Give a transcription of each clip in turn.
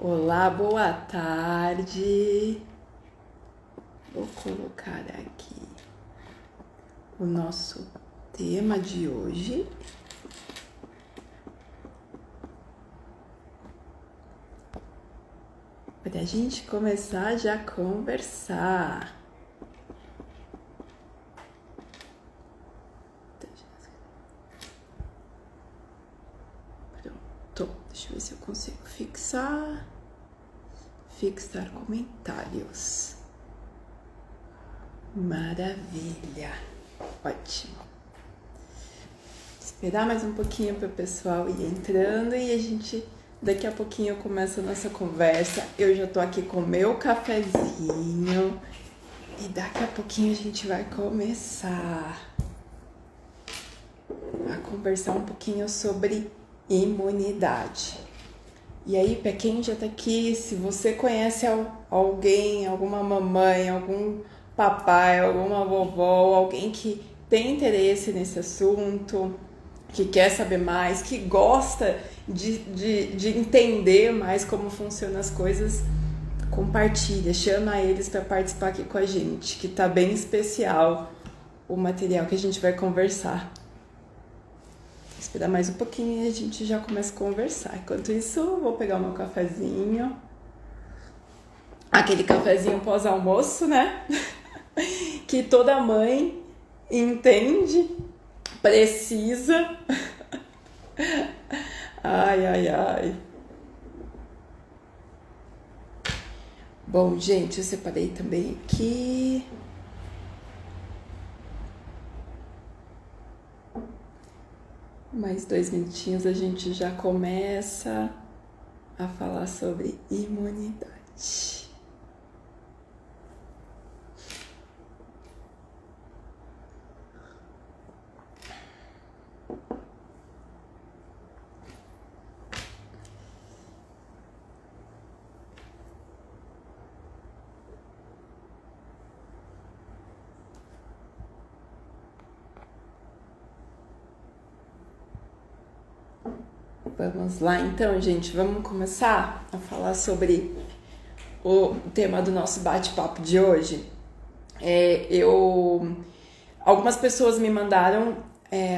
Olá, boa tarde. Vou colocar aqui o nosso tema de hoje. Para a gente começar já a conversar. Pronto, deixa eu ver se eu consigo fixar comentários. Maravilha, ótimo. Esperar mais um pouquinho para o pessoal ir entrando e a gente, daqui a pouquinho começa a nossa conversa. Eu já tô aqui com o meu cafezinho e daqui a pouquinho a gente vai começar a conversar um pouquinho sobre imunidade. E aí, para quem já tá aqui, se você conhece alguém, alguma mamãe, algum papai, alguma vovó, alguém que tem interesse nesse assunto, que quer saber mais, que gosta de entender mais como funcionam as coisas, compartilha, chama eles para participar aqui com a gente, que tá bem especial o material que a gente vai conversar. Esperar mais um pouquinho e a gente já começa a conversar. Enquanto isso, vou pegar o meu cafezinho. Aquele cafezinho pós-almoço, né? Que toda mãe entende, precisa. Ai, ai, ai. Bom, gente, eu separei também aqui. Mais 2 minutinhos a gente já começa a falar sobre imunidade. Vamos lá, então, gente, vamos começar a falar sobre o tema do nosso bate-papo de hoje. Algumas pessoas me mandaram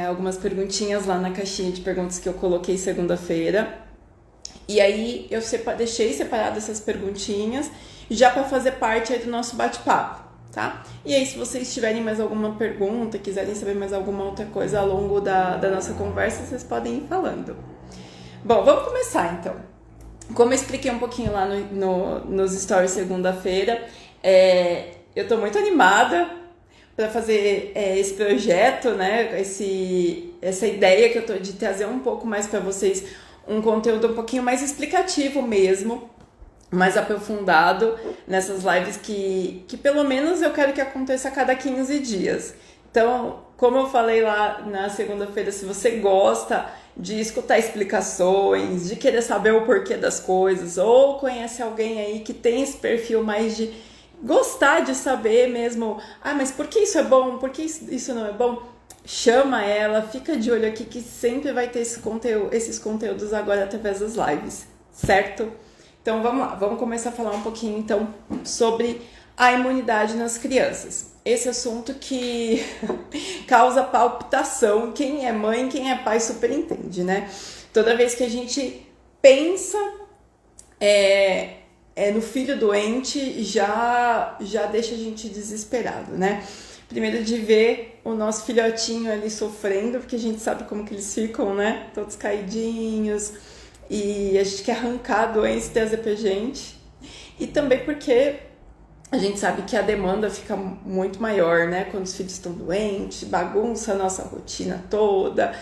algumas perguntinhas lá na caixinha de perguntas que eu coloquei segunda-feira. E aí eu deixei separado essas perguntinhas já para fazer parte aí do nosso bate-papo, tá? E aí, se vocês tiverem mais alguma pergunta, quiserem saber mais alguma outra coisa ao longo da nossa conversa, vocês podem ir falando. Bom, vamos começar então. Como eu expliquei um pouquinho lá nos stories segunda-feira, eu tô muito animada para fazer esse projeto, né? Essa ideia que eu tô de trazer um pouco mais para vocês, um conteúdo um pouquinho mais explicativo mesmo, mais aprofundado nessas lives que pelo menos eu quero que aconteça a cada 15 dias. Então, como eu falei lá na segunda-feira, se você gosta de escutar explicações, de querer saber o porquê das coisas, ou conhece alguém aí que tem esse perfil mais de gostar de saber mesmo, mas por que isso é bom, por que isso não é bom? Chama ela, fica de olho aqui que sempre vai ter esses conteúdos agora através das lives, certo? Então vamos lá, vamos começar a falar um pouquinho então sobre a imunidade nas crianças. Esse assunto que causa palpitação, quem é mãe, quem é pai super entende, né? Toda vez que a gente pensa no filho doente, já deixa a gente desesperado, né? Primeiro de ver o nosso filhotinho ali sofrendo, porque a gente sabe como que eles ficam, né? Todos caidinhos, e a gente quer arrancar a doença e trazer pra gente. E também porque a gente sabe que a demanda fica muito maior, né? Quando os filhos estão doentes, bagunça a nossa rotina toda.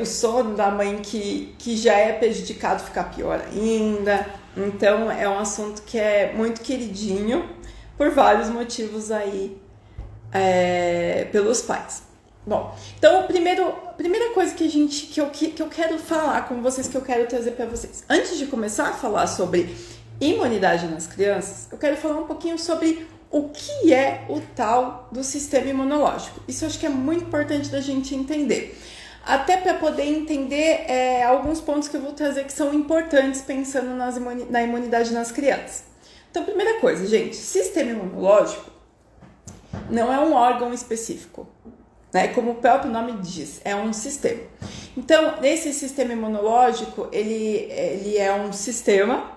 O sono da mãe que já é prejudicado fica pior ainda. Então, é um assunto que é muito queridinho por vários motivos aí pelos pais. Bom, então, a primeira coisa que eu quero falar com vocês, que eu quero trazer para vocês. Antes de começar a falar sobre imunidade nas crianças, eu quero falar um pouquinho sobre o que é o tal do sistema imunológico. Isso eu acho que é muito importante da gente entender. até para poder entender alguns pontos que eu vou trazer que são importantes pensando na imunidade nas crianças. Então, primeira coisa, gente, sistema imunológico não é um órgão específico, né? Como o próprio nome diz, é um sistema. Então, esse sistema imunológico, ele é um sistema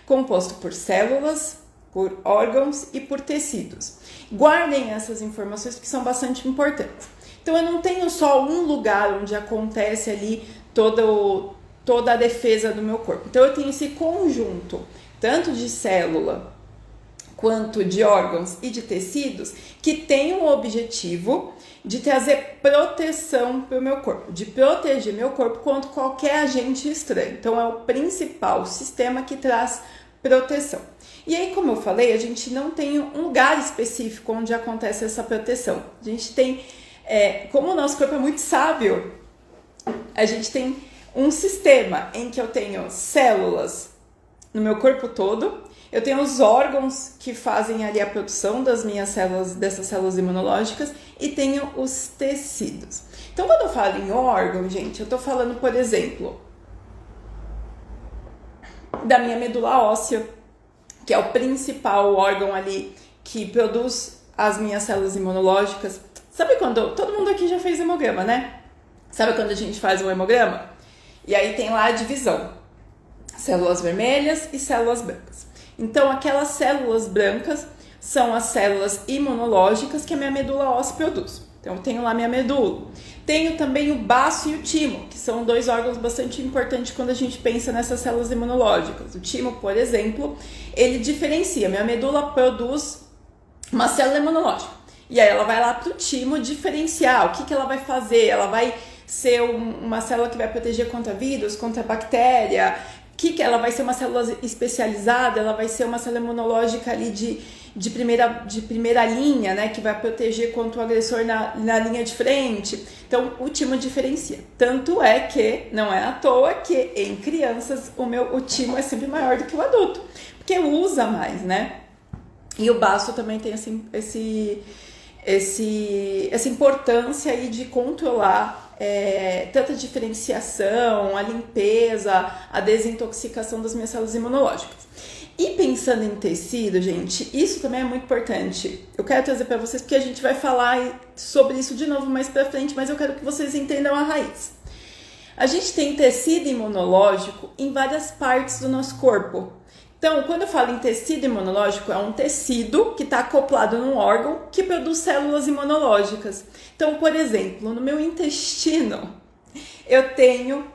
composto por células, por órgãos e por tecidos. Guardem essas informações porque são bastante importantes. Então, eu não tenho só um lugar onde acontece ali toda a defesa do meu corpo. Então, eu tenho esse conjunto, tanto de célula quanto de órgãos e de tecidos, que tem o objetivo de trazer proteção para o meu corpo, de proteger meu corpo contra qualquer agente estranho. Então, é o principal sistema que traz proteção. E aí, como eu falei, a gente não tem um lugar específico onde acontece essa proteção. A gente tem, como o nosso corpo é muito sábio, a gente tem um sistema em que eu tenho células no meu corpo todo, eu tenho os órgãos que fazem ali a produção das minhas células, dessas células imunológicas, e tenho os tecidos. Então, quando eu falo em órgão, gente, eu tô falando, por exemplo, da minha medula óssea, que é o principal órgão ali que produz as minhas células imunológicas. Sabe quando... Todo mundo aqui já fez hemograma, né? Sabe quando a gente faz um hemograma? E aí tem lá a divisão. Células vermelhas e células brancas. Então, aquelas células brancas são as células imunológicas que a minha medula óssea produz. Então, eu tenho lá minha medula. Tenho também o baço e o timo, que são dois órgãos bastante importantes quando a gente pensa nessas células imunológicas. O timo, por exemplo, ele diferencia. Minha medula produz uma célula imunológica. E aí ela vai lá para o timo diferenciar. O que ela vai fazer? Ela vai ser uma célula que vai proteger contra vírus, contra bactéria. Que ela vai ser uma célula especializada, ela vai ser uma célula imunológica ali de primeira linha, né, que vai proteger contra o agressor na linha de frente. Então, o timo diferencia. Tanto é que, não é à toa que em crianças o timo é sempre maior do que o adulto, porque usa mais, né? E o baço também tem assim, essa importância aí de controlar tanta diferenciação, a limpeza, a desintoxicação das minhas células imunológicas. E pensando em tecido, gente, isso também é muito importante. Eu quero trazer para vocês porque a gente vai falar sobre isso de novo mais para frente, mas eu quero que vocês entendam a raiz. A gente tem tecido imunológico em várias partes do nosso corpo. Então, quando eu falo em tecido imunológico, é um tecido que está acoplado num órgão que produz células imunológicas. Então, por exemplo, no meu intestino, eu tenho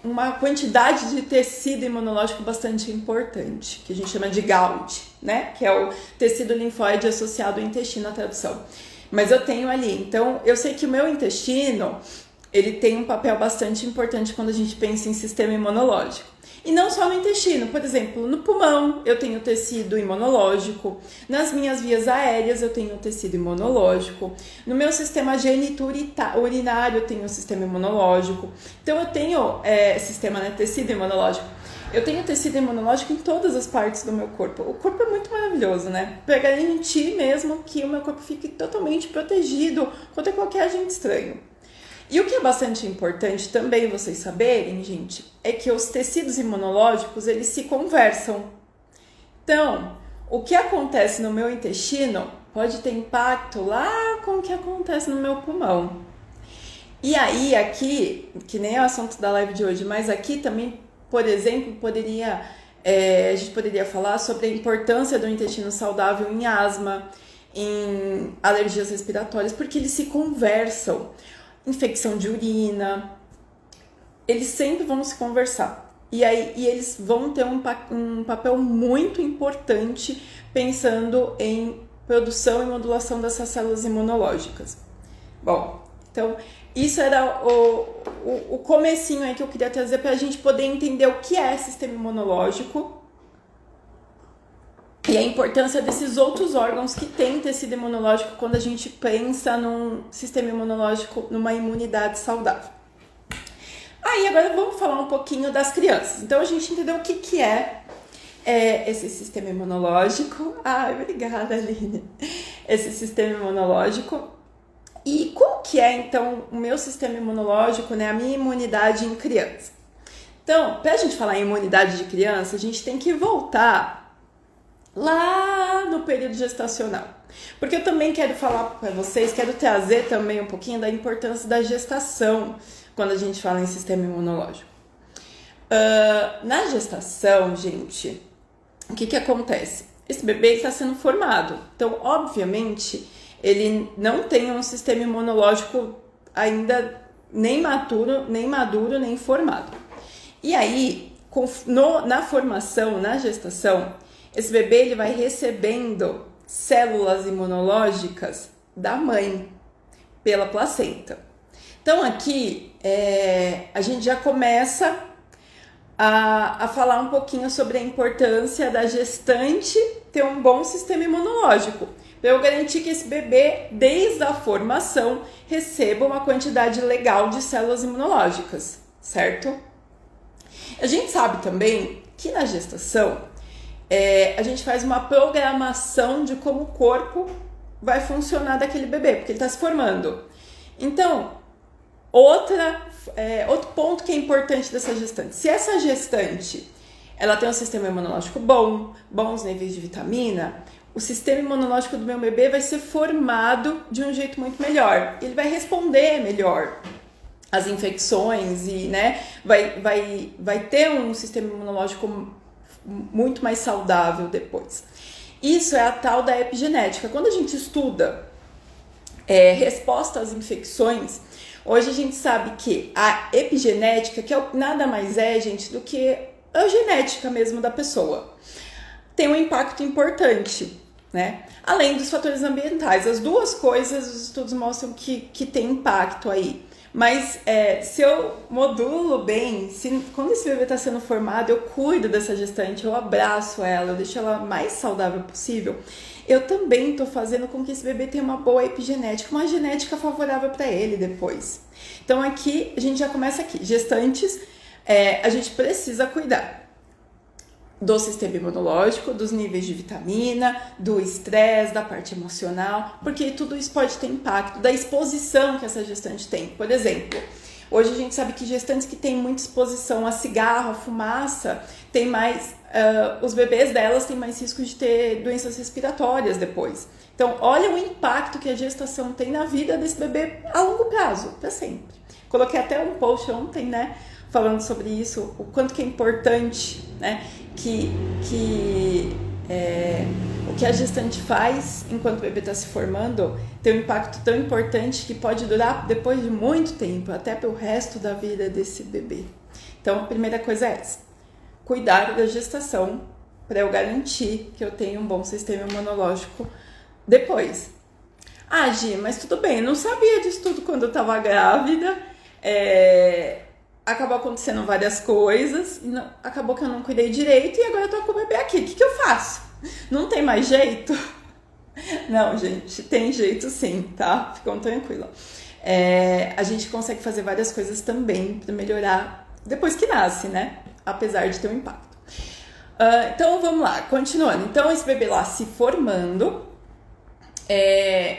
uma quantidade de tecido imunológico bastante importante, que a gente chama de GALT, né? Que é o tecido linfóide associado ao intestino, a tradução. Mas eu tenho ali. Então, eu sei que o meu intestino, ele tem um papel bastante importante quando a gente pensa em sistema imunológico. E não só no intestino, por exemplo, no pulmão eu tenho tecido imunológico, nas minhas vias aéreas eu tenho tecido imunológico, no meu sistema genito-urinário eu tenho um sistema imunológico. Então eu tenho tecido imunológico. Eu tenho tecido imunológico em todas as partes do meu corpo. O corpo é muito maravilhoso, né? Para garantir mesmo que o meu corpo fique totalmente protegido contra qualquer agente estranho. E o que é bastante importante também vocês saberem, gente, é que os tecidos imunológicos, eles se conversam. Então, o que acontece no meu intestino pode ter impacto lá com o que acontece no meu pulmão. E aí, aqui, que nem é o assunto da live de hoje, mas aqui também, por exemplo, a gente poderia falar sobre a importância do intestino saudável em asma, em alergias respiratórias, porque eles se conversam. Infecção de urina, eles sempre vão se conversar. E eles vão ter um papel muito importante pensando em produção e modulação dessas células imunológicas. Bom, então isso era o comecinho aí que eu queria trazer para a gente poder entender o que é sistema imunológico e a importância desses outros órgãos que têm tecido imunológico quando a gente pensa num sistema imunológico, numa imunidade saudável. Aí agora vamos falar um pouquinho das crianças. Então a gente entendeu o que é esse sistema imunológico. Ai, obrigada, Aline. Esse sistema imunológico. E qual que é, então, o meu sistema imunológico, né, a minha imunidade em criança? Então, para a gente falar em imunidade de criança, a gente tem que voltar lá no período gestacional. Porque eu também quero falar para vocês, quero trazer também um pouquinho da importância da gestação quando a gente fala em sistema imunológico. Na gestação, gente, o que acontece? Esse bebê está sendo formado. Então, obviamente, ele não tem um sistema imunológico ainda nem maduro, nem formado. E aí, na formação, na gestação, esse bebê ele vai recebendo células imunológicas da mãe pela placenta. Então aqui a gente já começa a falar um pouquinho sobre a importância da gestante ter um bom sistema imunológico, para eu garantir que esse bebê, desde a formação, receba uma quantidade legal de células imunológicas, certo? A gente sabe também que na gestação a gente faz uma programação de como o corpo vai funcionar daquele bebê, porque ele está se formando. Então, outro ponto que é importante dessa gestante. Se essa gestante ela tem um sistema imunológico bom, bons níveis de vitamina, o sistema imunológico do meu bebê vai ser formado de um jeito muito melhor. Ele vai responder melhor às infecções e, né, vai ter um sistema imunológico muito mais saudável depois. Isso é a tal da epigenética. Quando a gente estuda resposta às infecções, hoje a gente sabe que a epigenética, que nada mais é, gente, do que a genética mesmo da pessoa, tem um impacto importante, né? Além dos fatores ambientais. As duas coisas, os estudos mostram que tem impacto aí. Mas se eu modulo bem, quando esse bebê está sendo formado, eu cuido dessa gestante, eu abraço ela, eu deixo ela mais saudável possível, eu também estou fazendo com que esse bebê tenha uma boa epigenética, uma genética favorável para ele depois. Então aqui, a gente já começa aqui. Gestantes, a gente precisa cuidar do sistema imunológico, dos níveis de vitamina, do estresse, da parte emocional, porque tudo isso pode ter impacto da exposição que essa gestante tem. Por exemplo, hoje a gente sabe que gestantes que têm muita exposição a cigarro, a fumaça, tem mais, os bebês delas têm mais risco de ter doenças respiratórias depois. Então, olha o impacto que a gestação tem na vida desse bebê a longo prazo, para sempre. Coloquei até um post ontem, né, falando sobre isso, o quanto que é importante, né, o que a gestante faz enquanto o bebê está se formando tem um impacto tão importante que pode durar depois de muito tempo, até pelo resto da vida desse bebê. Então, a primeira coisa é essa: cuidar da gestação para eu garantir que eu tenho um bom sistema imunológico depois. Ah, Gi, mas tudo bem, eu não sabia disso tudo quando eu estava grávida, acabou acontecendo várias coisas, acabou que eu não cuidei direito e agora eu tô com o bebê aqui. O que eu faço? Não tem mais jeito? Não, gente, tem jeito sim, tá? Ficam tranquila. A gente consegue fazer várias coisas também para melhorar depois que nasce, né? Apesar de ter um impacto. Então, vamos lá, continuando. Então, esse bebê lá se formando,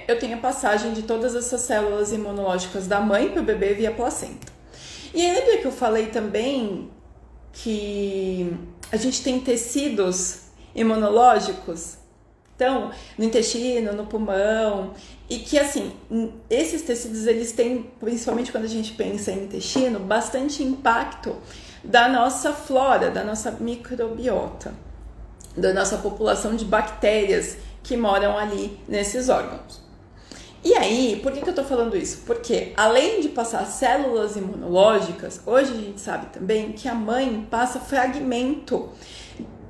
eu tenho a passagem de todas essas células imunológicas da mãe para o bebê via placenta. E aí, lembra que eu falei também que a gente tem tecidos imunológicos? Então, no intestino, no pulmão, e que assim, esses tecidos, eles têm, principalmente quando a gente pensa em intestino, bastante impacto da nossa flora, da nossa microbiota, da nossa população de bactérias que moram ali nesses órgãos. E aí, por que eu tô falando isso? Porque além de passar células imunológicas, hoje a gente sabe também que a mãe passa fragmento,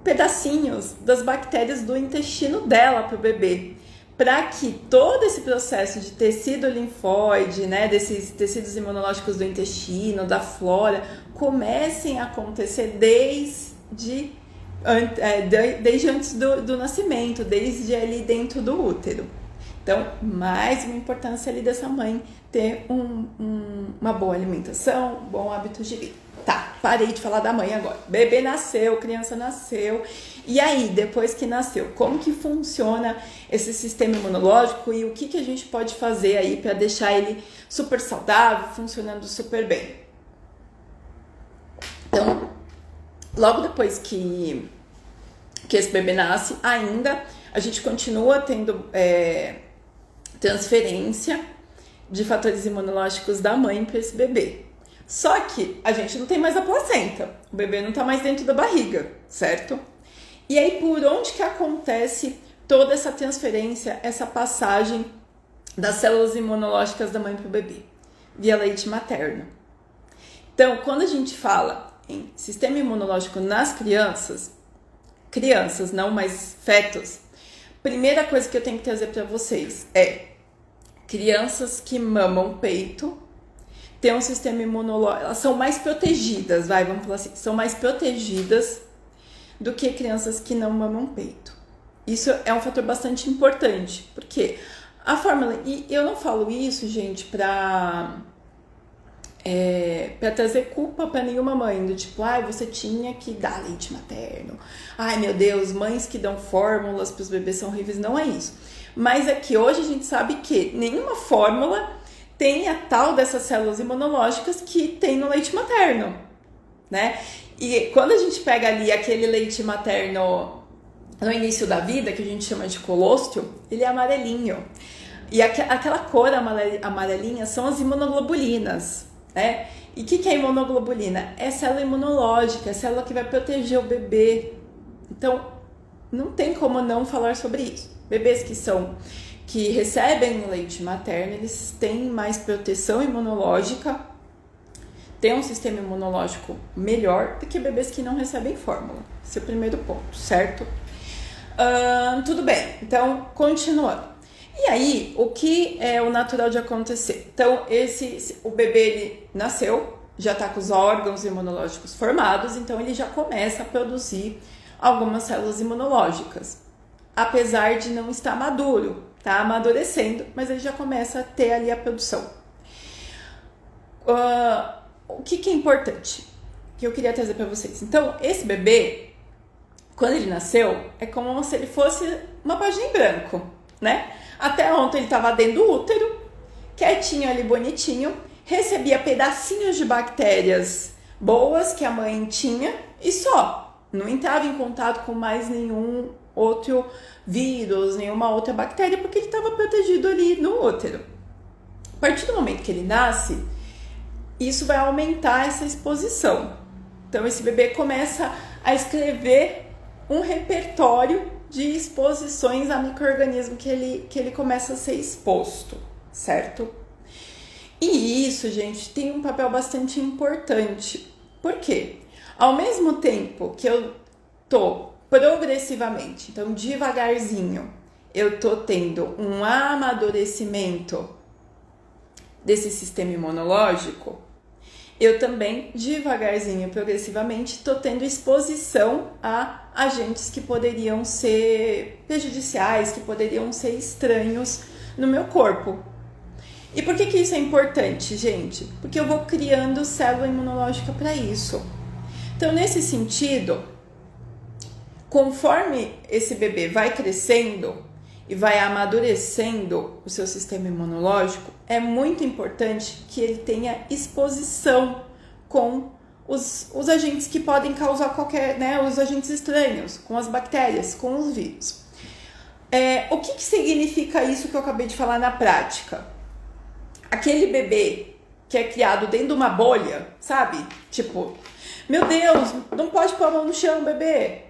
pedacinhos das bactérias do intestino dela para o bebê, para que todo esse processo de tecido linfóide, né, desses tecidos imunológicos do intestino, da flora, comecem a acontecer desde antes do nascimento, desde ali dentro do útero. Então, mais uma importância ali dessa mãe ter uma boa alimentação, um bom hábito de vida. Tá, parei de falar da mãe agora. Bebê nasceu, criança nasceu. E aí, depois que nasceu, como que funciona esse sistema imunológico e o que a gente pode fazer aí para deixar ele super saudável, funcionando super bem? Então, logo depois que esse bebê nasce, ainda a gente continua tendo transferência de fatores imunológicos da mãe para esse bebê. Só que a gente não tem mais a placenta, o bebê não tá mais dentro da barriga, certo? E aí, por onde que acontece toda essa transferência, essa passagem das células imunológicas da mãe para o bebê? Via leite materno. Então, quando a gente fala em sistema imunológico nas crianças, não mais fetos, primeira coisa que eu tenho que trazer para vocês é crianças que mamam peito têm um sistema imunológico, elas são mais protegidas, vamos falar assim, são mais protegidas do que crianças que não mamam peito. Isso é um fator bastante importante, porque a fórmula, e eu não falo isso, gente, pra trazer culpa pra nenhuma mãe, do tipo, você tinha que dar leite materno, meu Deus, mães que dão fórmulas pros bebês são horríveis, não é isso. Mas é que hoje a gente sabe que nenhuma fórmula tem a tal dessas células imunológicas que tem no leite materno, né? E quando a gente pega ali aquele leite materno no início da vida, que a gente chama de colostro, ele é amarelinho. E aquela cor amarelinha são as imunoglobulinas, né? E o que é imunoglobulina? É célula imunológica, é célula que vai proteger o bebê. Então, não tem como não falar sobre isso. Bebês que recebem leite materno, eles têm mais proteção imunológica, têm um sistema imunológico melhor do que bebês que não recebem fórmula. Esse é o primeiro ponto, certo? Tudo bem, então, continuando. E aí, o que é o natural de acontecer? Então, o bebê ele nasceu, já está com os órgãos imunológicos formados, então ele já começa a produzir algumas células imunológicas, apesar de não estar maduro, tá amadurecendo, mas ele já começa a ter ali a produção. O que é importante que eu queria trazer para vocês? Então, esse bebê, quando ele nasceu, é como se ele fosse uma página em branco, né? Até ontem ele estava dentro do útero, quietinho ali, bonitinho, recebia pedacinhos de bactérias boas que a mãe tinha e só. Não entrava em contato com mais nenhum outro vírus, nenhuma outra bactéria, porque ele estava protegido ali no útero. A partir do momento que ele nasce, isso vai aumentar essa exposição. Então, esse bebê começa a escrever um repertório de exposições a micro-organismo que ele começa a ser exposto, certo? E isso, gente, tem um papel bastante importante. Por quê? Ao mesmo tempo que eu tô progressivamente, então devagarzinho, eu tô tendo um amadurecimento desse sistema imunológico, eu também, devagarzinho, progressivamente, tô tendo exposição a agentes que poderiam ser prejudiciais, que poderiam ser estranhos no meu corpo. E por que isso é importante, gente? Porque eu vou criando célula imunológica para isso. Então, nesse sentido, conforme esse bebê vai crescendo e vai amadurecendo o seu sistema imunológico, é muito importante que ele tenha exposição com os agentes que podem causar os agentes estranhos, com as bactérias, com os vírus. O que significa isso que eu acabei de falar na prática? Aquele bebê que é criado dentro de uma bolha, sabe? Tipo, meu Deus, não pode pôr a mão no chão, bebê.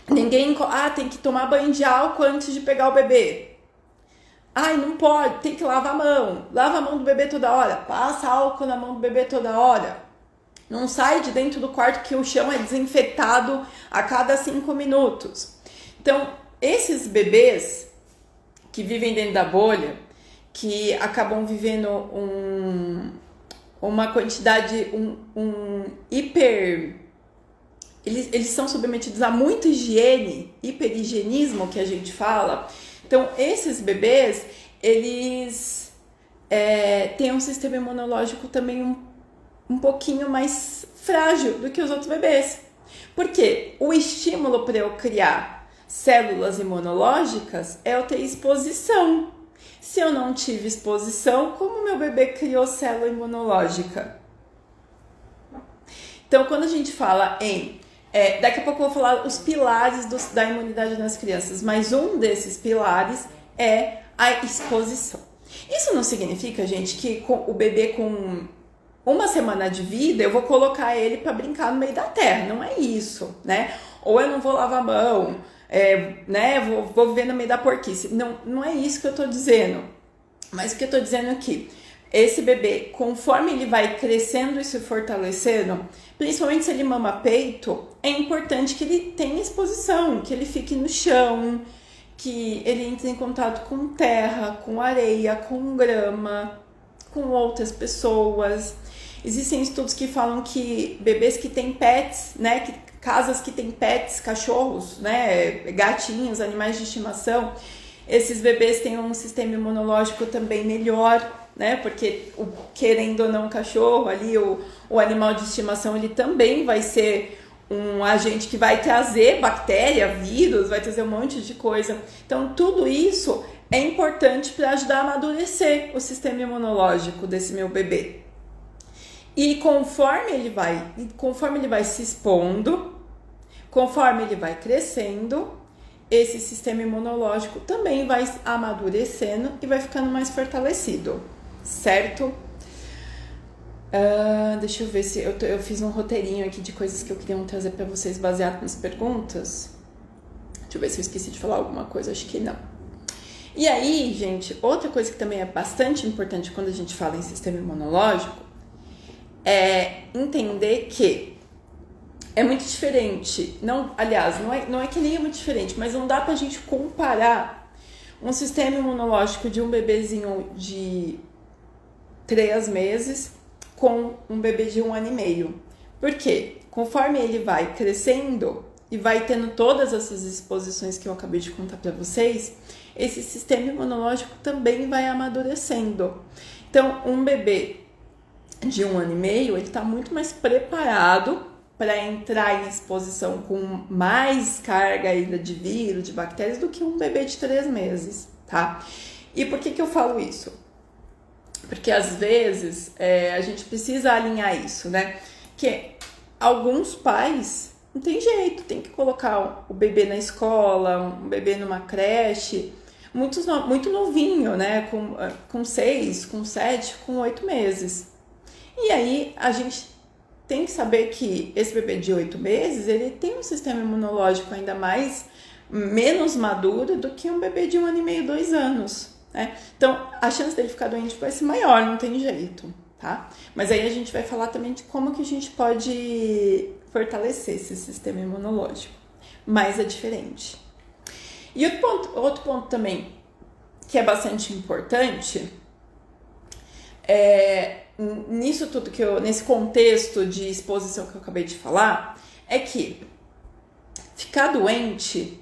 Tem que tomar banho de álcool antes de pegar o bebê. Não pode, tem que lavar a mão. Lava a mão do bebê toda hora. Passa álcool na mão do bebê toda hora. Não sai de dentro do quarto que o chão é desinfetado a cada 5 minutos. Então, esses bebês que vivem dentro da bolha, que acabam vivendo uma quantidade, eles são submetidos a muita higiene, hiperhigienismo que a gente fala. Então, esses bebês, eles têm um sistema imunológico também um pouquinho mais frágil do que os outros bebês. Porque o estímulo para eu criar células imunológicas é eu ter exposição. Se eu não tive exposição, como meu bebê criou célula imunológica? Então, quando a gente fala em... daqui a pouco eu vou falar os pilares da imunidade nas crianças, mas um desses pilares é a exposição. Isso não significa, gente, que o bebê com 1 semana de vida eu vou colocar ele para brincar no meio da terra. Não é isso, né? Ou eu não vou lavar a mão, né? Vou viver no meio da porquice. Não é isso que eu tô dizendo. Mas o que eu tô dizendo é que esse bebê, conforme ele vai crescendo e se fortalecendo, principalmente se ele mama peito, é importante que ele tenha exposição, que ele fique no chão, que ele entre em contato com terra, com areia, com grama, com outras pessoas. Existem estudos que falam que bebês que têm pets, né, casas que têm pets, cachorros, né, gatinhos, animais de estimação, esses bebês têm um sistema imunológico também melhor, né, porque querendo ou não o cachorro ali, o animal de estimação, ele também vai ser um agente que vai trazer bactéria, vírus, vai trazer um monte de coisa. Então, tudo isso é importante para ajudar a amadurecer o sistema imunológico desse meu bebê. E conforme ele vai se expondo, conforme ele vai crescendo, esse sistema imunológico também vai amadurecendo e vai ficando mais fortalecido, certo? Deixa eu ver se eu fiz um roteirinho aqui de coisas que eu queria trazer para vocês baseado nas perguntas. Deixa eu ver se eu esqueci de falar alguma coisa, acho que não. E aí, gente, outra coisa que também é bastante importante quando a gente fala em sistema imunológico é entender que é muito diferente. Aliás, não é que nem é muito diferente, mas não dá pra gente comparar um sistema imunológico de um bebezinho de 3 meses com um bebê de 1 ano e meio. Por quê? Conforme ele vai crescendo e vai tendo todas essas exposições que eu acabei de contar para vocês, esse sistema imunológico também vai amadurecendo. Então, um bebê de 1 ano e meio, ele está muito mais preparado para entrar em exposição com mais carga ainda de vírus, de bactérias, do que um bebê de 3 meses, tá? E por que eu falo isso? Porque às vezes a gente precisa alinhar isso, né? Que alguns pais não tem jeito, tem que colocar o bebê na escola, um bebê numa creche, muito novinho, né? Com 6, com 7, com 8 meses. E aí a gente tem que saber que esse bebê de 8 meses, ele tem um sistema imunológico ainda menos maduro do que um bebê de 1 ano e meio, 2 anos. Né? Então, a chance dele ficar doente vai ser maior, não tem jeito, tá? Mas aí a gente vai falar também de como que a gente pode fortalecer esse sistema imunológico. Mas é diferente. E outro ponto também que é bastante importante nisso tudo nesse contexto de exposição que eu acabei de falar, é que ficar doente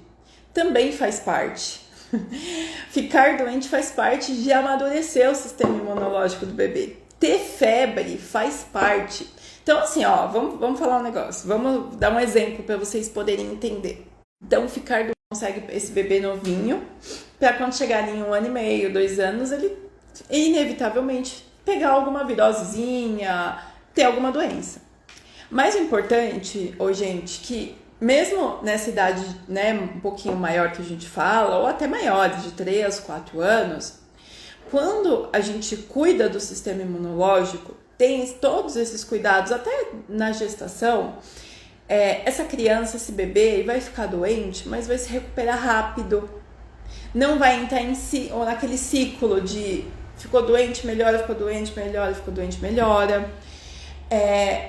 também faz parte. Ficar doente faz parte de amadurecer o sistema imunológico do bebê. Ter febre faz parte. Então, assim, ó, vamos falar um negócio. Vamos dar um exemplo para vocês poderem entender. Então, ficar doente consegue esse bebê novinho, para quando chegar em 1 ano e meio, 2 anos, ele inevitavelmente pegar alguma virosezinha, ter alguma doença. Mas o importante, gente, que mesmo nessa idade, né, um pouquinho maior que a gente fala, ou até maiores, de 3, 4 anos, quando a gente cuida do sistema imunológico, tem todos esses cuidados, até na gestação, essa criança, esse bebê, vai ficar doente, mas vai se recuperar rápido. Não vai entrar ou naquele ciclo de ficou doente, melhora, ficou doente, melhora, ficou doente, melhora.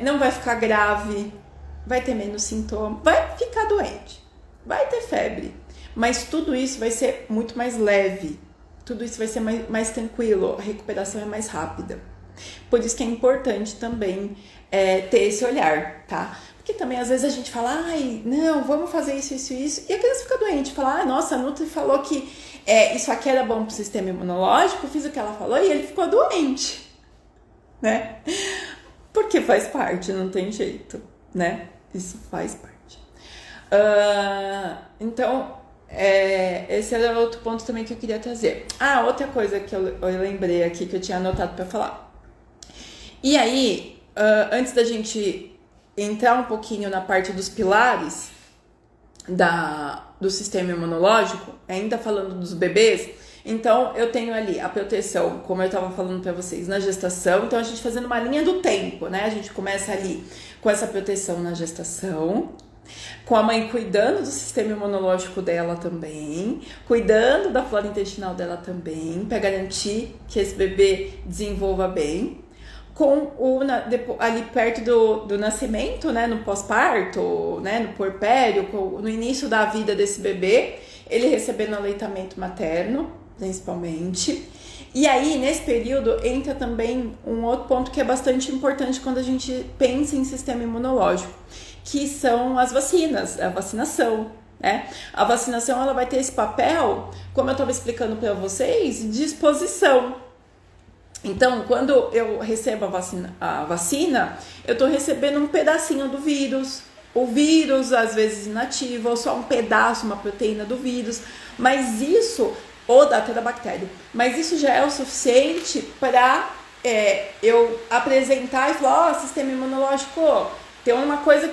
Não vai ficar grave, vai ter menos sintoma, vai ficar doente, vai ter febre, mas tudo isso vai ser muito mais leve, tudo isso vai ser mais tranquilo, a recuperação é mais rápida. Por isso que é importante também ter esse olhar, tá? Porque também às vezes a gente fala, não, vamos fazer isso, e a criança fica doente, fala, nossa, a Nutri falou que isso aqui era bom pro sistema imunológico, fiz o que ela falou e ele ficou doente, né? Porque faz parte, não tem jeito, né? Isso faz parte. Então, esse era outro ponto também que eu queria trazer. Outra coisa que eu lembrei aqui que eu tinha anotado para falar. E aí, antes da gente entrar um pouquinho na parte dos pilares do sistema imunológico, ainda falando dos bebês, então eu tenho ali a proteção, como eu estava falando para vocês, na gestação. Então a gente fazendo uma linha do tempo, né? A gente começa ali com essa proteção na gestação, com a mãe cuidando do sistema imunológico dela também, cuidando da flora intestinal dela também, para garantir que esse bebê desenvolva bem, com ali perto do nascimento, né, no pós-parto, né, no puerpério, no início da vida desse bebê, ele recebendo aleitamento materno, principalmente. E aí, nesse período, entra também um outro ponto que é bastante importante quando a gente pensa em sistema imunológico, que são as vacinas, a vacinação, né? A vacinação, ela vai ter esse papel, como eu estava explicando para vocês, de exposição. Então, quando eu recebo a vacina, eu estou recebendo um pedacinho do vírus. O vírus, às vezes, inativo, ou só um pedaço, uma proteína do vírus, mas isso, ou até da bactéria, mas isso já é o suficiente para eu apresentar e falar, sistema imunológico, tem uma coisa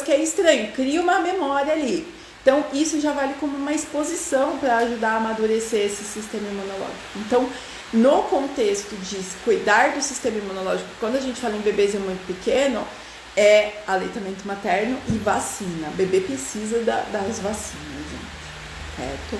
que é estranha, cria uma memória ali. Então, isso já vale como uma exposição para ajudar a amadurecer esse sistema imunológico. Então, no contexto de cuidar do sistema imunológico, quando a gente fala em bebês muito pequeno, é aleitamento materno e vacina. O bebê precisa das vacinas, gente. Certo?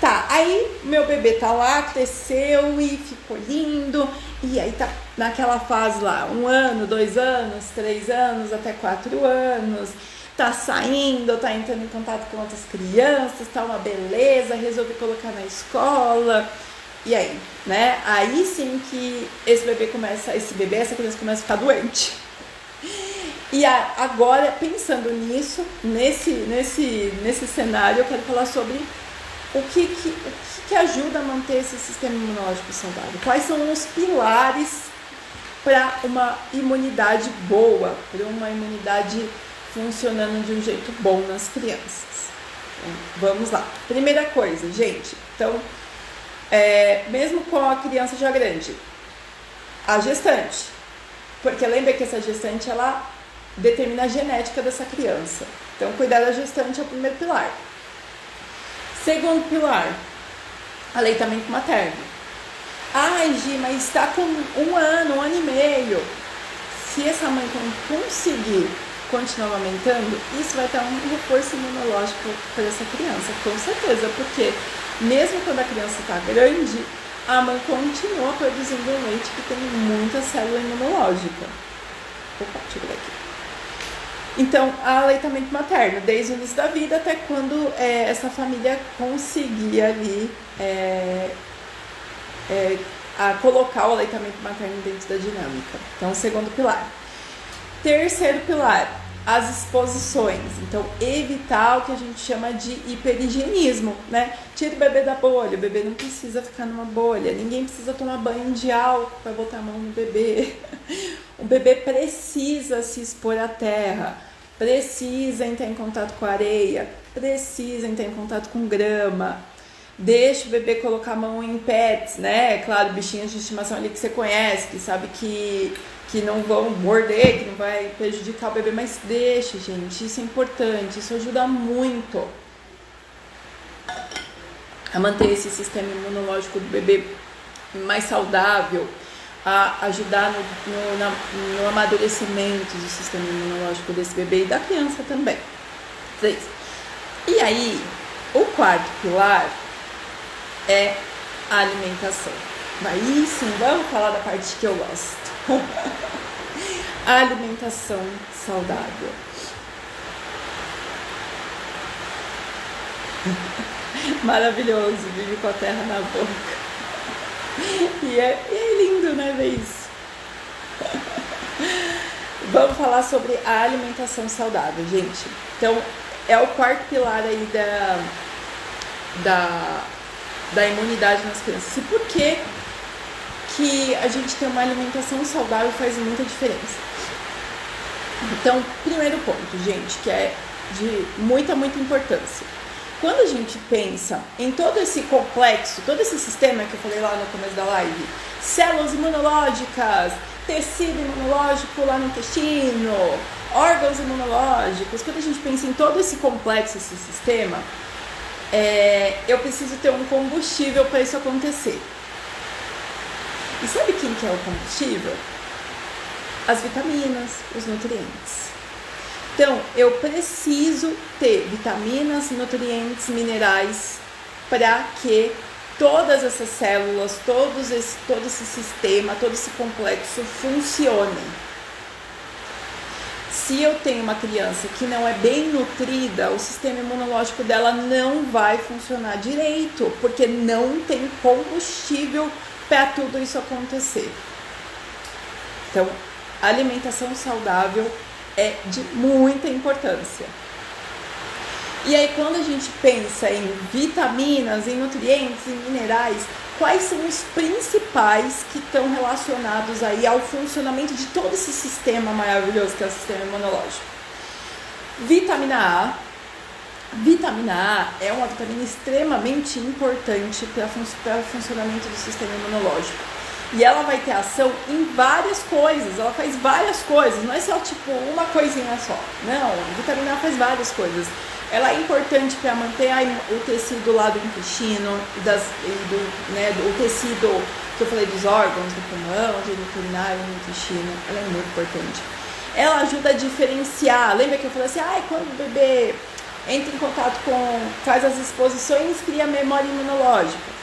Tá, aí meu bebê tá lá, cresceu e ficou lindo. E aí tá naquela fase lá, 1 ano, 2 anos, 3 anos, até 4 anos. Tá saindo, tá entrando em contato com outras crianças, tá uma beleza, resolvi colocar na escola. E aí, né? Aí sim que essa criança começa a ficar doente. E agora, pensando nisso, nesse cenário, eu quero falar sobre o que ajuda a manter esse sistema imunológico saudável. Quais são os pilares para uma imunidade boa, para uma imunidade funcionando de um jeito bom nas crianças. Então, vamos lá. Primeira coisa, gente. Então, mesmo com a criança já grande, a gestante, porque lembra que essa gestante ela determina a genética dessa criança. Então, cuidar da gestante é o primeiro pilar. Segundo pilar, aleitamento materno. Ai, Gi, mas está com 1 ano, 1 ano e meio. Se essa mãe conseguir continuar amamentando, isso vai dar um reforço imunológico para essa criança, com certeza, porque mesmo quando a criança está grande, a mãe continua produzindo um leite que tem muita célula imunológica. Opa, deixa eu ver aqui. Então, aleitamento materno, desde o início da vida até quando essa família conseguir ali colocar o aleitamento materno dentro da dinâmica. Então, segundo pilar. Terceiro pilar, as exposições. Então, evitar o que a gente chama de hiperhigienismo, né? Tira o bebê da bolha, o bebê não precisa ficar numa bolha, ninguém precisa tomar banho de álcool para botar a mão no bebê. O bebê precisa se expor à terra, precisa entrar em contato com a areia, precisa entrar em contato com grama. Deixa o bebê colocar a mão em pets, né? Claro, bichinhos de estimação ali que você conhece, que sabe que não vão morder, que não vai prejudicar o bebê, mas deixa, gente, isso é importante, isso ajuda muito a manter esse sistema imunológico do bebê mais saudável, a ajudar no amadurecimento do sistema imunológico desse bebê e da criança também. 3. E aí, o quarto pilar é a alimentação. Aí sim, vamos falar da parte que eu gosto. A alimentação saudável. Maravilhoso, vive com a terra na boca. E é lindo, né, ver isso? Vamos falar sobre a alimentação saudável, gente. Então, é o quarto pilar aí da imunidade nas crianças. E por que que a gente ter uma alimentação saudável faz muita diferença. Então, primeiro ponto, gente, que é de muita importância. Quando a gente pensa em todo esse complexo, todo esse sistema que eu falei lá no começo da live, células imunológicas, tecido imunológico lá no intestino, órgãos imunológicos, quando a gente pensa em todo esse complexo, esse sistema, eu preciso ter um combustível para isso acontecer. E sabe quem que é o combustível? As vitaminas, os nutrientes. Então, eu preciso ter vitaminas, nutrientes, minerais para que todas essas células, todo esse sistema, todo esse complexo funcione. Se eu tenho uma criança que não é bem nutrida, o sistema imunológico dela não vai funcionar direito, porque não tem combustível para tudo isso acontecer. Então, a alimentação saudável é de muita importância. E aí, quando a gente pensa em vitaminas, em nutrientes, em minerais, quais são os principais que estão relacionados aí ao funcionamento de todo esse sistema maravilhoso que é o sistema imunológico? Vitamina A. Vitamina A é uma vitamina extremamente importante para o funcionamento do sistema imunológico. E ela vai ter ação em várias coisas, ela faz várias coisas, não é só tipo uma coisinha só. Não, a vitamina A faz várias coisas. Ela é importante para manter o tecido lá do intestino, o tecido que eu falei dos órgãos, do pulmão, do urinário, do intestino. Ela é muito importante. Ela ajuda a diferenciar. Lembra que eu falei assim, quando o bebê entra em contato faz as exposições, cria memória imunológica.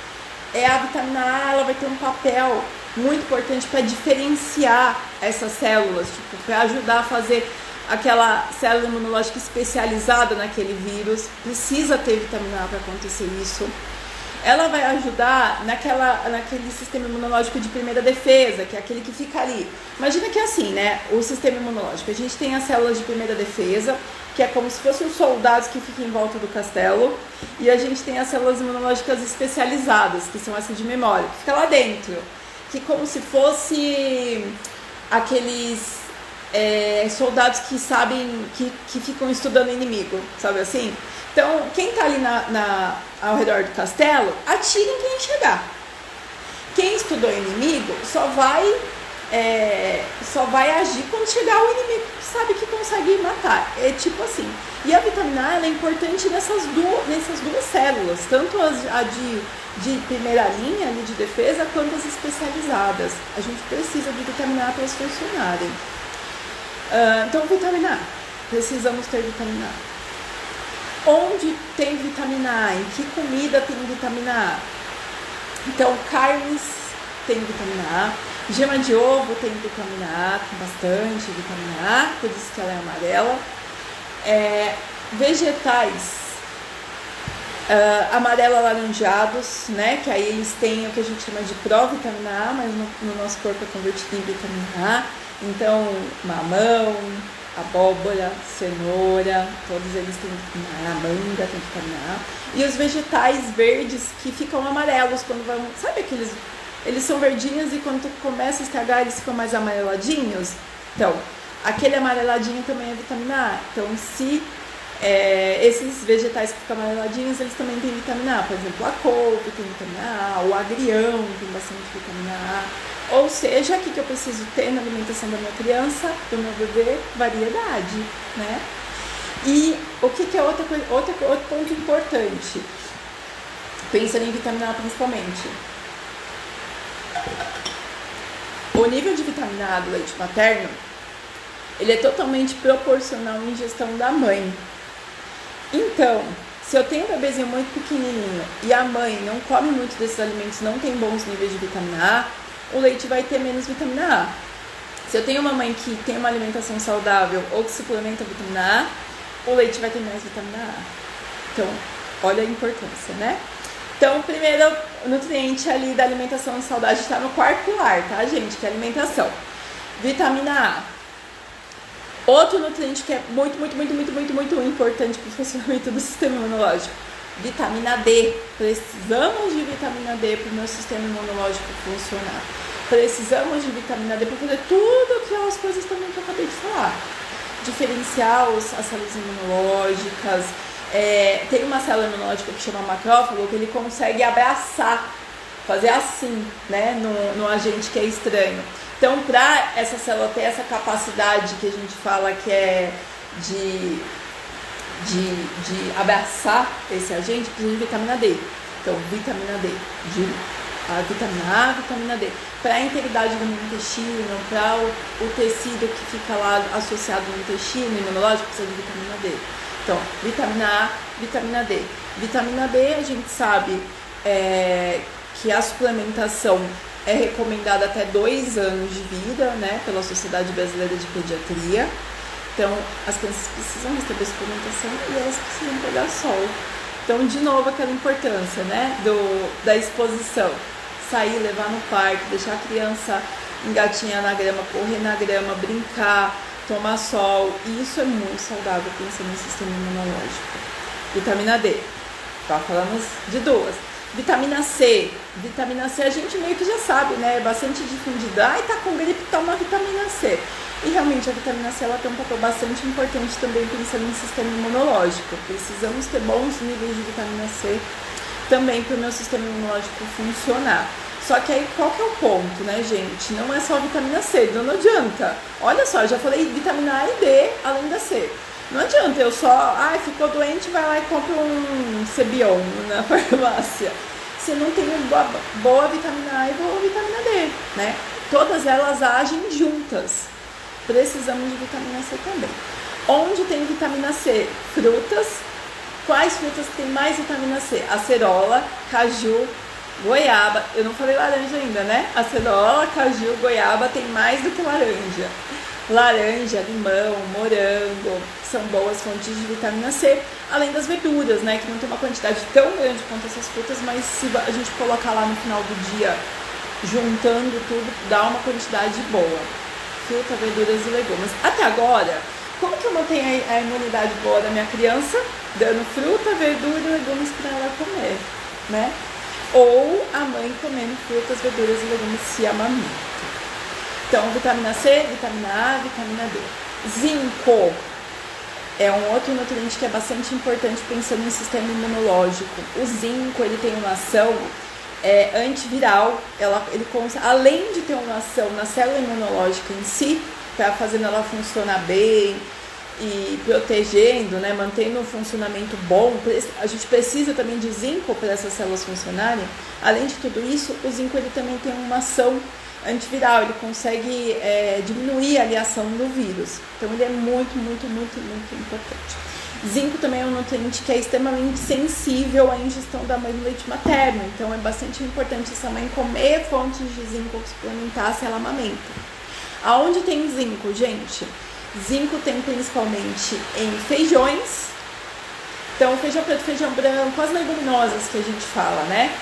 A vitamina A, ela vai ter um papel muito importante para diferenciar essas células, para ajudar a fazer aquela célula imunológica especializada naquele vírus. Precisa ter vitamina A para acontecer isso. Ela vai ajudar naquele sistema imunológico de primeira defesa, que é aquele que fica ali. Imagina que é assim, né? O sistema imunológico. A gente tem as células de primeira defesa, que é como se fossem os soldados que ficam em volta do castelo. E a gente tem as células imunológicas especializadas, que são essas de memória, que fica lá dentro. Que como se fosse aqueles soldados que sabem, que ficam estudando o inimigo, sabe assim? Então, quem tá ali ao redor do castelo, atira em quem chegar. Quem estudou inimigo só vai agir quando chegar o inimigo que sabe que consegue matar. É tipo assim. E a vitamina A, ela é importante nessas duas células, tanto a de primeira linha ali de defesa, quanto as especializadas. A gente precisa de vitamina A para elas funcionarem. Então, vitamina A. Precisamos ter vitamina A. Onde tem vitamina A? Em que comida tem vitamina A? Então, carnes tem vitamina A. Gema de ovo tem vitamina A, tem bastante vitamina A, por isso que ela é amarela. Vegetais amarelo alaranjados, né? Que aí eles têm o que a gente chama de provitamina A, mas no nosso corpo é convertido em vitamina A. Então, mamão, abóbora, cenoura, todos eles têm vitamina A, manga tem vitamina A. E os vegetais verdes que ficam amarelos quando vão... Sabe aqueles... Eles são verdinhos e quando tu começa a estragar eles ficam mais amareladinhos? Então, aquele amareladinho também é vitamina A. Então, se esses vegetais que ficam amareladinhos, eles também têm vitamina A. Por exemplo, a couve tem vitamina A, o agrião tem bastante vitamina A. Ou seja, o que eu preciso ter na alimentação da minha criança, do meu bebê? Variedade, né? E o que é outro ponto importante? Pensando em vitamina A principalmente. O nível de vitamina A do leite materno, ele é totalmente proporcional à ingestão da mãe. Então, se eu tenho um bebezinho muito pequenininho e a mãe não come muito desses alimentos, não tem bons níveis de vitamina A, o leite vai ter menos vitamina A. Se eu tenho uma mãe que tem uma alimentação saudável ou que suplementa a vitamina A, o leite vai ter mais vitamina A. Então, olha a importância, né? Então, o primeiro nutriente ali da alimentação saudável está no quarto pilar, tá, gente? Que é a alimentação. Vitamina A. Outro nutriente que é muito importante para o funcionamento do sistema imunológico. Vitamina D. Precisamos de vitamina D para o meu sistema imunológico funcionar. Precisamos de vitamina D para fazer tudo aquelas coisas também que eu acabei de falar. Diferenciar as células imunológicas. Tem uma célula imunológica que chama macrófago, que ele consegue abraçar, fazer assim, né, no agente que é estranho. Então, para essa célula ter essa capacidade que a gente fala que é de abraçar esse agente, precisa de vitamina D. Então, vitamina D, a vitamina A, vitamina D, para a integridade do intestino, para o tecido que fica lá associado no intestino imunológico, precisa de vitamina D. Então, vitamina A, vitamina D. Vitamina D, a gente sabe que a suplementação é recomendada até 2 anos de vida, né, pela Sociedade Brasileira de Pediatria. Então, as crianças precisam receber suplementação e elas precisam pegar sol. Então, de novo, aquela importância, né, da exposição. Sair, levar no parque, deixar a criança engatinhar na grama, correr na grama, brincar, tomar sol. E isso é muito saudável, pensando no sistema imunológico. Vitamina D. Tá falando de 2. Vitamina C. Vitamina C a gente meio que já sabe, né? É bastante difundida. Ai, tá com gripe, toma vitamina C. E realmente a vitamina C ela tem um papel bastante importante também pensando no sistema imunológico. Precisamos ter bons níveis de vitamina C também para o meu sistema imunológico funcionar. Só que aí qual que é o ponto, né, gente? Não é só vitamina C, não adianta. Olha só, eu já falei vitamina A e D além da C. Não adianta eu só, ficou doente, vai lá e compra um Cebion na farmácia. Você não tem boa vitamina A e boa vitamina D, né? Todas elas agem juntas. Precisamos de vitamina C também. Onde tem vitamina C? Frutas. Quais frutas tem mais vitamina C? Acerola, caju, goiaba. Eu não falei laranja ainda, né? Acerola, caju, goiaba tem mais do que laranja. Laranja, limão, morango são boas fontes de vitamina C, além das verduras, né, que não tem uma quantidade tão grande quanto essas frutas, mas se a gente colocar lá no final do dia, juntando tudo, dá uma quantidade boa. Fruta, verduras e legumes. Até agora, como que eu mantenho a imunidade boa da minha criança? Dando fruta, verdura e legumes para ela comer, né? Ou a mãe comendo frutas, verduras e legumes se amamenta. Então, vitamina C, vitamina A, vitamina D. Zinco é um outro nutriente que é bastante importante pensando no sistema imunológico. O zinco, ele tem uma ação antiviral. Além de ter uma ação na célula imunológica em si, para fazer ela funcionar bem e protegendo, né, mantendo um funcionamento bom, a gente precisa também de zinco para essas células funcionarem. Além de tudo isso, o zinco ele também tem uma ação antiviral, ele consegue diminuir ali a ação do vírus. Então ele é muito, muito, muito, muito importante. Zinco também é um nutriente que é extremamente sensível à ingestão da mãe do leite materno. Então é bastante importante essa mãe comer fontes de zinco, suplementar se ela amamenta. Aonde tem zinco, gente? Zinco tem principalmente em feijões. Então feijão preto, feijão branco, as leguminosas que a gente fala, né?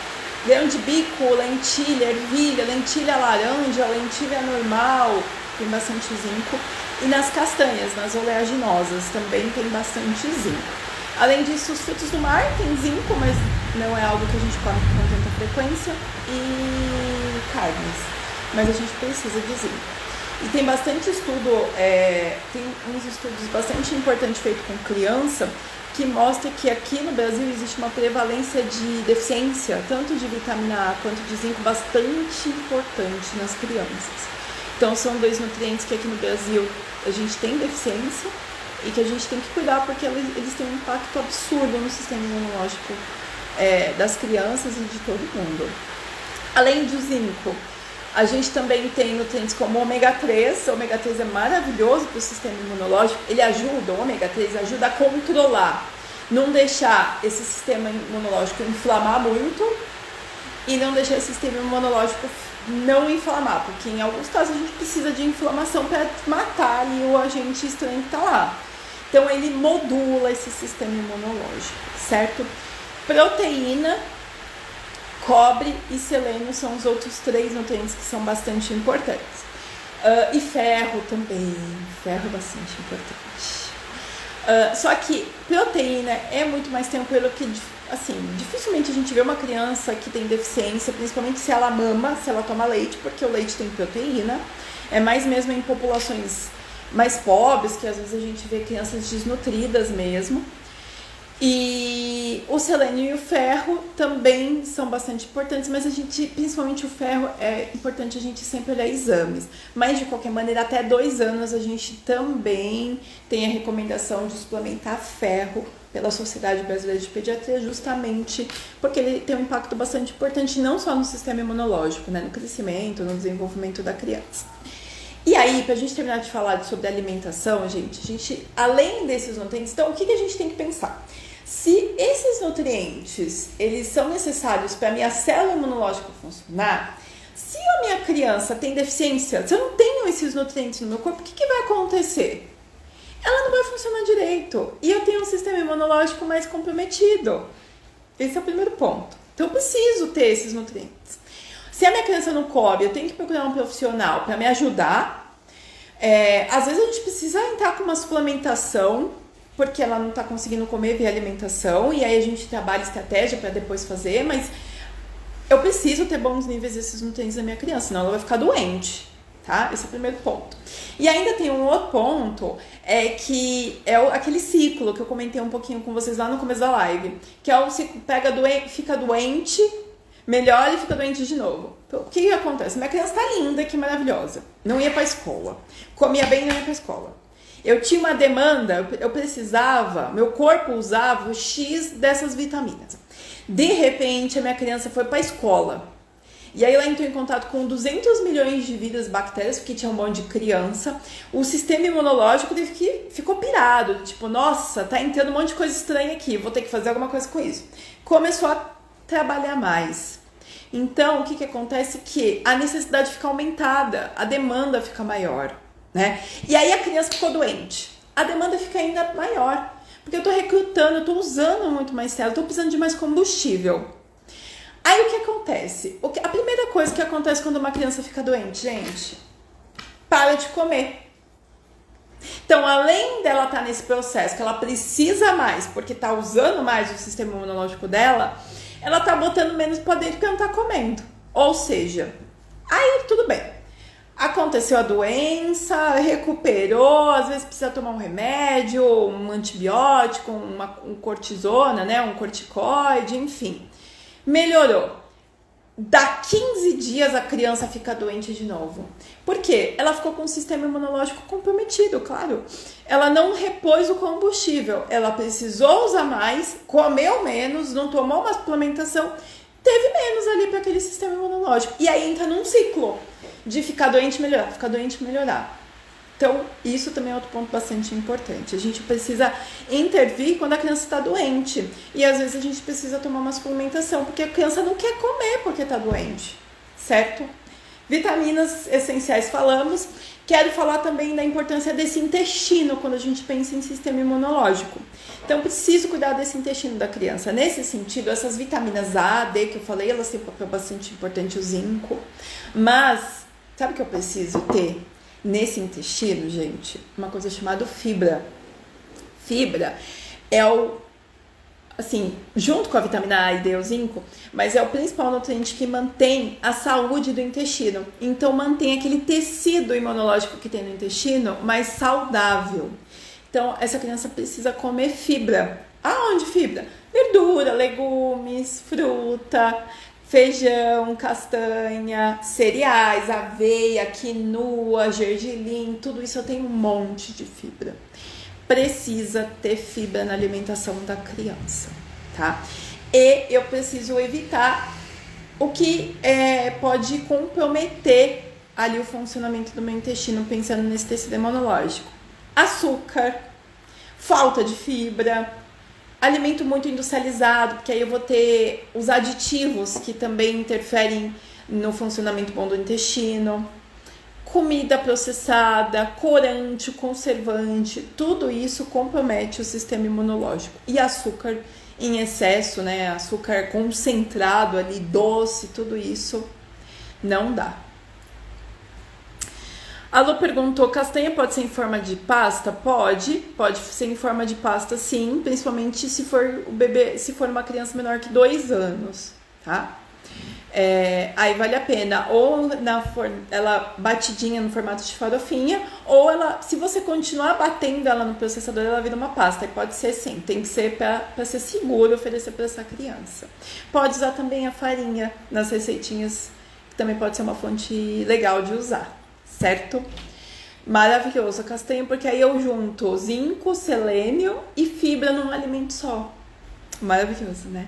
Grão de bico, lentilha, ervilha, lentilha laranja, lentilha normal, tem bastante zinco. E nas castanhas, nas oleaginosas, também tem bastante zinco. Além disso, os frutos do mar tem zinco, mas não é algo que a gente come com tanta frequência. E carnes, mas a gente precisa de zinco. E tem bastante estudo, tem uns estudos bastante importantes feitos com criança, que mostra que aqui no Brasil existe uma prevalência de deficiência, tanto de vitamina A quanto de zinco, bastante importante nas crianças. Então são 2 nutrientes que aqui no Brasil a gente tem deficiência e que a gente tem que cuidar porque eles têm um impacto absurdo no sistema imunológico das crianças e de todo mundo. Além do zinco, a gente também tem nutrientes como o ômega 3. O ômega 3 é maravilhoso para o sistema imunológico. O ômega 3 ajuda a controlar, não deixar esse sistema imunológico inflamar muito e não deixar esse sistema imunológico não inflamar, porque em alguns casos a gente precisa de inflamação para matar ali o agente estranho que está lá. Então ele modula esse sistema imunológico, certo? Proteína, cobre e selênio são os outros 3 nutrientes que são bastante importantes. E ferro também, ferro é bastante importante. Só que proteína é muito mais tranquilo que, assim, dificilmente a gente vê uma criança que tem deficiência, principalmente se ela mama, se ela toma leite, porque o leite tem proteína. É mais mesmo em populações mais pobres, que às vezes a gente vê crianças desnutridas mesmo. E o selênio e o ferro também são bastante importantes, mas a gente, principalmente o ferro, é importante a gente sempre olhar exames. Mas de qualquer maneira, até 2 anos a gente também tem a recomendação de suplementar ferro pela Sociedade Brasileira de Pediatria, justamente porque ele tem um impacto bastante importante não só no sistema imunológico, né, no crescimento, no desenvolvimento da criança. E aí, pra gente terminar de falar sobre alimentação, gente, além desses nutrientes, então o que a gente tem que pensar? Se esses nutrientes, eles são necessários para a minha célula imunológica funcionar, se a minha criança tem deficiência, se eu não tenho esses nutrientes no meu corpo, o que vai acontecer? Ela não vai funcionar direito e eu tenho um sistema imunológico mais comprometido. Esse é o primeiro ponto. Então eu preciso ter esses nutrientes. Se a minha criança não come, eu tenho que procurar um profissional para me ajudar. Às vezes a gente precisa entrar com uma suplementação, porque ela não está conseguindo comer via alimentação, e aí a gente trabalha estratégia para depois fazer, mas eu preciso ter bons níveis desses nutrientes da minha criança, senão ela vai ficar doente, tá? Esse é o primeiro ponto. E ainda tem um outro ponto, que é aquele ciclo que eu comentei um pouquinho com vocês lá no começo da live, que é o ciclo fica doente, melhora e fica doente de novo. Então, o que acontece? Minha criança tá linda, que maravilhosa, não ia pra escola, comia bem e não ia pra escola. Eu tinha uma demanda, eu precisava, meu corpo usava o X dessas vitaminas. De repente, a minha criança foi para a escola. E aí ela entrou em contato com 200 milhões de vírus, bactérias, porque tinha um monte de criança. O sistema imunológico ficou pirado. Tipo, nossa, tá entrando um monte de coisa estranha aqui, vou ter que fazer alguma coisa com isso. Começou a trabalhar mais. Então, o que acontece? Que a necessidade fica aumentada, a demanda fica maior. Né? E aí a criança ficou doente, a demanda fica ainda maior, porque eu tô recrutando, eu tô usando muito mais célula, eu tô precisando de mais combustível. Aí o que acontece? A primeira coisa que acontece quando uma criança fica doente, gente, para de comer. Então, além dela estar nesse processo que ela precisa mais, porque tá usando mais o sistema imunológico dela, ela tá botando menos pra dentro porque ela não tá comendo. Ou seja, aí tudo bem. Aconteceu a doença, recuperou, às vezes precisa tomar um remédio, um antibiótico, um cortisona, né, um corticoide, enfim. Melhorou. Dá 15 dias a criança fica doente de novo. Por quê? Ela ficou com o sistema imunológico comprometido, claro. Ela não repôs o combustível, ela precisou usar mais, comeu menos, não tomou uma suplementação, teve menos ali para aquele sistema imunológico. E aí entra num ciclo de ficar doente e melhorar, ficar doente e melhorar. Então, isso também é outro ponto bastante importante. A gente precisa intervir quando a criança está doente. E às vezes a gente precisa tomar uma suplementação, porque a criança não quer comer porque está doente, certo? Vitaminas essenciais falamos. Quero falar também da importância desse intestino quando a gente pensa em sistema imunológico. Então, preciso cuidar desse intestino da criança. Nesse sentido, essas vitaminas A, D que eu falei, elas têm um papel bastante importante, o zinco. Mas, sabe o que eu preciso ter nesse intestino, gente? Uma coisa chamada fibra. Fibra é junto com a vitamina A e D, o zinco, mas é o principal nutriente que mantém a saúde do intestino. Então, mantém aquele tecido imunológico que tem no intestino mais saudável. Então, essa criança precisa comer fibra. Aonde fibra? Verdura, legumes, fruta, feijão, castanha, cereais, aveia, quinoa, gergelim, tudo isso eu tenho um monte de fibra. Precisa ter fibra na alimentação da criança, tá? E eu preciso evitar o que pode comprometer ali o funcionamento do meu intestino, pensando nesse tecido imunológico. Açúcar, falta de fibra, alimento muito industrializado, porque aí eu vou ter os aditivos que também interferem no funcionamento bom do intestino. Comida processada, corante, conservante, tudo isso compromete o sistema imunológico. E açúcar em excesso, né? Açúcar concentrado ali, doce, tudo isso não dá. A Lu perguntou, castanha pode ser em forma de pasta? Pode ser em forma de pasta sim, principalmente se for o bebê, se for uma criança menor que 2 anos, tá? Aí vale a pena, ou ela batidinha no formato de farofinha, ou ela, se você continuar batendo ela no processador, ela vira uma pasta. E pode ser sim, tem que ser para ser seguro oferecer para essa criança. Pode usar também a farinha nas receitinhas, que também pode ser uma fonte legal de usar, certo? Maravilhoso a castanha, porque aí eu junto zinco, selênio e fibra num alimento só. Maravilhoso, né?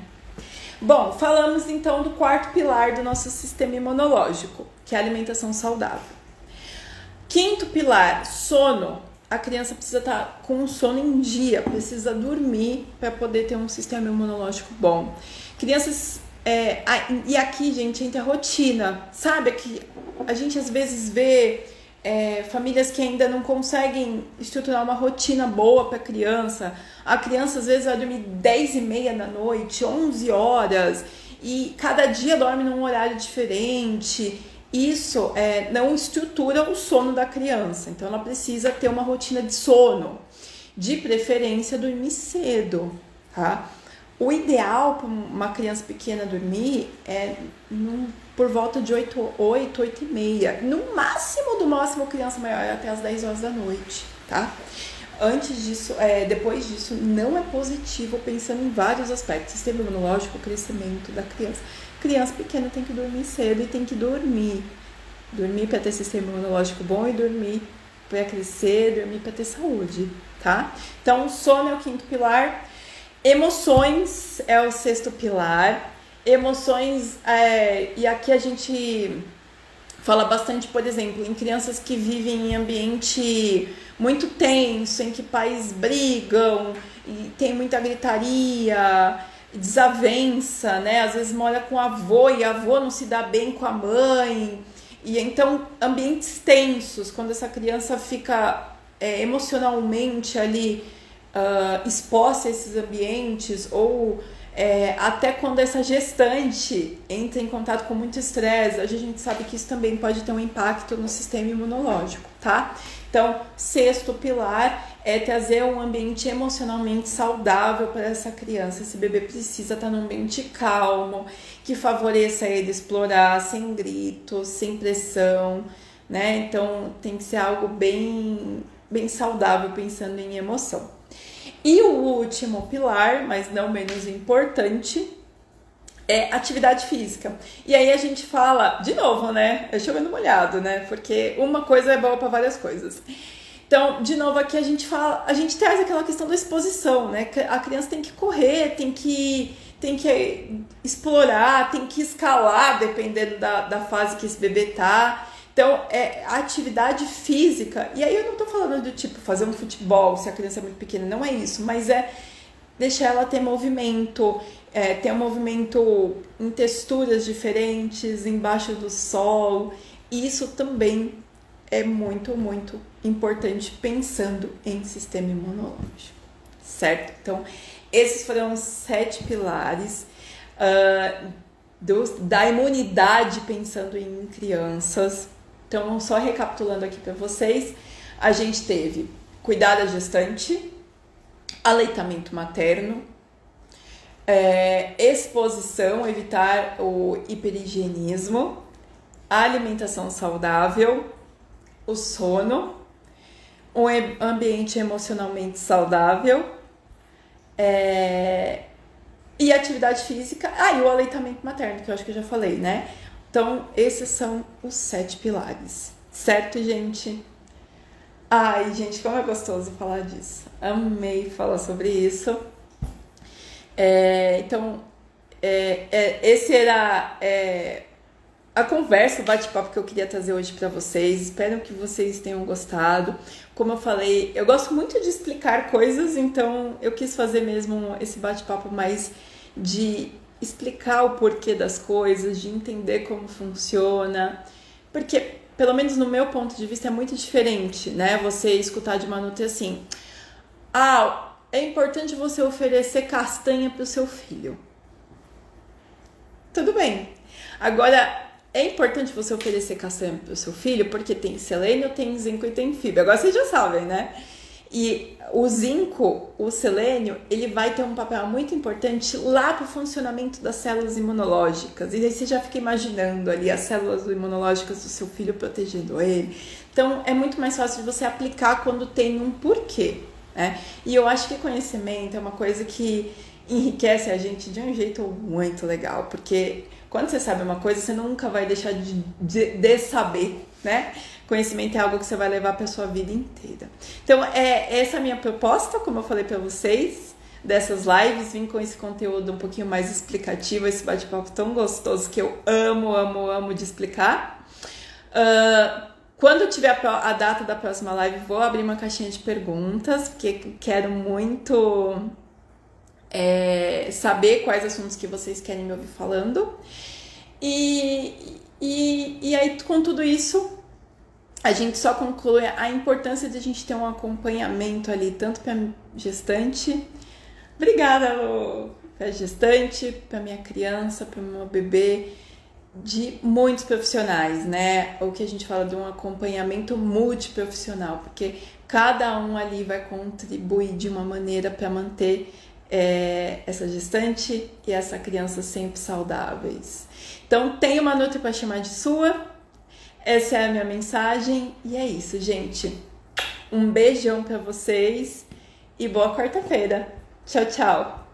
Bom, falamos então do quarto pilar do nosso sistema imunológico, que é a alimentação saudável. Quinto pilar, sono. A criança precisa estar com um sono em dia, precisa dormir para poder ter um sistema imunológico bom. Crianças... e aqui, gente, entra a rotina. Sabe que a gente às vezes vê famílias que ainda não conseguem estruturar uma rotina boa para a criança. A criança às vezes vai dormir 10h30 da noite, 11 horas, e cada dia dorme num horário diferente. Isso não estrutura o sono da criança, então ela precisa ter uma rotina de sono, de preferência dormir cedo, tá? O ideal para uma criança pequena dormir é por volta de 8h30. No máximo, do máximo, criança maior até as 10 horas da noite, tá? Antes disso, depois disso, não é positivo, pensando em vários aspectos. Sistema imunológico, crescimento da criança. Criança pequena tem que dormir cedo e tem que dormir. Dormir para ter sistema imunológico bom e dormir para crescer, dormir para ter saúde, tá? Então, sono é o quinto pilar. Emoções é o sexto pilar. Emoções, e aqui a gente fala bastante, por exemplo, em crianças que vivem em ambiente muito tenso, em que pais brigam, e tem muita gritaria, desavença, né? Às vezes mora com o avô e a avó não se dá bem com a mãe. E então, ambientes tensos, quando essa criança fica emocionalmente ali exposta a esses ambientes, ou até quando essa gestante entra em contato com muito estresse, a gente sabe que isso também pode ter um impacto no sistema imunológico, tá? Então, sexto pilar é trazer um ambiente emocionalmente saudável para essa criança. Esse bebê precisa estar num ambiente calmo, que favoreça ele explorar, sem gritos, sem pressão, né? Então, tem que ser algo bem, bem saudável, pensando em emoção. E o último pilar, mas não menos importante, é atividade física. E aí a gente fala, de novo, né? É chovendo molhado, né? Porque uma coisa é boa para várias coisas. Então, de novo, aqui a gente traz aquela questão da exposição, né? A criança tem que correr, tem que explorar, tem que escalar, dependendo da fase que esse bebê tá. Então, atividade física, e aí eu não tô falando do tipo fazer um futebol se a criança é muito pequena, não é isso, mas é deixar ela ter movimento, ter um movimento em texturas diferentes, embaixo do sol. Isso também é muito, muito importante pensando em sistema imunológico, certo? Então, esses foram os 7 pilares da imunidade pensando em crianças. Então, só recapitulando aqui para vocês, a gente teve cuidar da gestante, aleitamento materno, exposição, evitar o hiperhigienismo, a alimentação saudável, o sono, um ambiente emocionalmente saudável, e atividade física, e o aleitamento materno, que eu acho que eu já falei, né? Então, esses são os 7 pilares, certo, gente? Ai, gente, como é gostoso falar disso. Amei falar sobre isso. Então, esse era a conversa, o bate-papo que eu queria trazer hoje para vocês. Espero que vocês tenham gostado. Como eu falei, eu gosto muito de explicar coisas, então eu quis fazer mesmo esse bate-papo mais de explicar o porquê das coisas, de entender como funciona, porque, pelo menos no meu ponto de vista, é muito diferente, né? Você escutar de uma nutri assim, é importante você oferecer castanha para o seu filho. Tudo bem. Agora, É importante você oferecer castanha para o seu filho, porque tem selênio, tem zinco e tem fibra. Agora vocês já sabem, né? E o zinco, o selênio, ele vai ter um papel muito importante lá para o funcionamento das células imunológicas. E aí você já fica imaginando ali as células imunológicas do seu filho protegendo ele. Então é muito mais fácil de você aplicar quando tem um porquê, né? E eu acho que conhecimento é uma coisa que enriquece a gente de um jeito muito legal, porque quando você sabe uma coisa, você nunca vai deixar de saber, né? Conhecimento é algo que você vai levar para sua vida inteira. Então, essa é a minha proposta, como eu falei para vocês, dessas lives, vim com esse conteúdo um pouquinho mais explicativo, esse bate-papo tão gostoso que eu amo de explicar. Quando tiver a data da próxima live, vou abrir uma caixinha de perguntas, porque quero muito saber quais assuntos que vocês querem me ouvir falando. E aí, com tudo isso, a gente só conclui a importância de a gente ter um acompanhamento ali, tanto para gestante, obrigada para gestante, para minha criança, para meu bebê, de muitos profissionais, né? O que a gente fala de um acompanhamento multiprofissional, porque cada um ali vai contribuir de uma maneira para manter essa gestante e essa criança sempre saudáveis. Então, tem uma nutri para chamar de sua. Essa é a minha mensagem e é isso, gente. Um beijão para vocês e boa quarta-feira. Tchau, tchau.